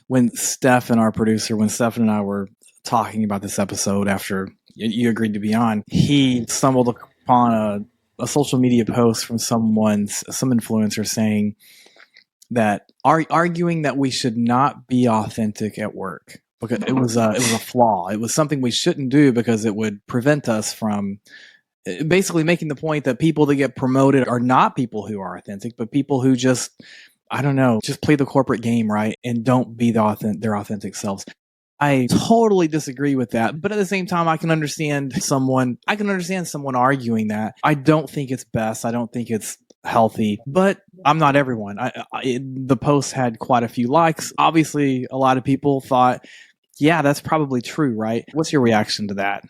when Steph and our producer, when Stefan and I were talking about this episode after you agreed to be on, he stumbled upon a social media post from some influencer saying that arguing that we should not be authentic at work because it was a flaw. It was something we shouldn't do because it would prevent us from basically making the point that people that get promoted are not people who are authentic, but people who just, I don't know, just play the corporate game, right? And don't be their authentic selves. I totally disagree with that. But at the same time, I can understand someone arguing that. I don't think it's best. I don't think it's healthy, but I'm not everyone. The post had quite a few likes. Obviously, a lot of people thought, yeah, that's probably true, right? What's your reaction to that?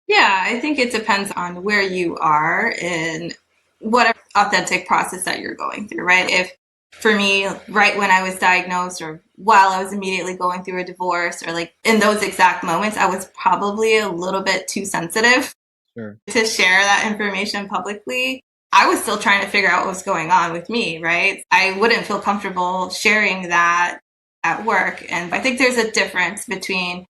Yeah, I think it depends on where you are in whatever authentic process that you're going through, right? If for me, right when I was diagnosed or while I was immediately going through a divorce or like in those exact moments, I was probably a little bit too sensitive to share that information publicly. I was still trying to figure out what was going on with me, right? I wouldn't feel comfortable sharing that at work. And I think there's a difference between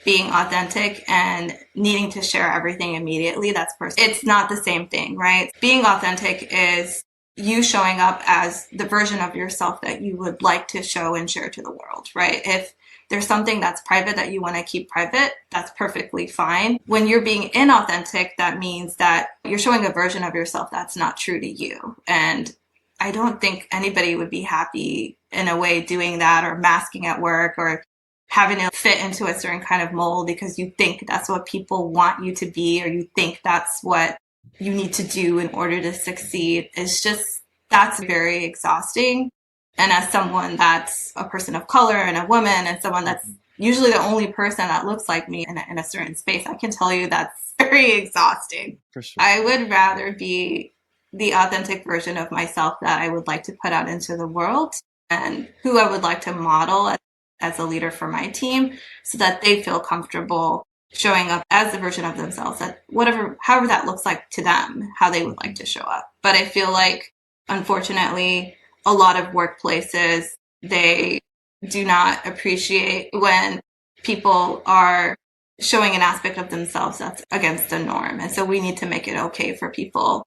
being authentic and needing to share everything immediately. That's personal. It's not the same thing, right? Being authentic is you showing up as the version of yourself that you would like to show and share to the world, right? If there's something that's private that you want to keep private, that's perfectly fine. When you're being inauthentic, that means that you're showing a version of yourself that's not true to you. And I don't think anybody would be happy in a way doing that or masking at work or having to fit into a certain kind of mold because you think that's what people want you to be or you think that's what you need to do in order to succeed. It's just, that's very exhausting. And as someone that's a person of color and a woman and someone that's usually the only person that looks like me in a certain space, I can tell you that's very exhausting. For sure. I would rather be the authentic version of myself that I would like to put out into the world and who I would like to model as a leader for my team so that they feel comfortable showing up as the version of themselves that however that looks like to them, how they would like to show up. But I feel like, unfortunately, a lot of workplaces, they do not appreciate when people are showing an aspect of themselves that's against the norm. And so we need to make it okay for people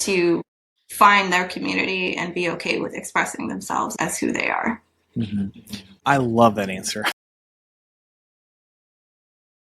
to find their community and be okay with expressing themselves as who they are. Mm-hmm. I love that answer.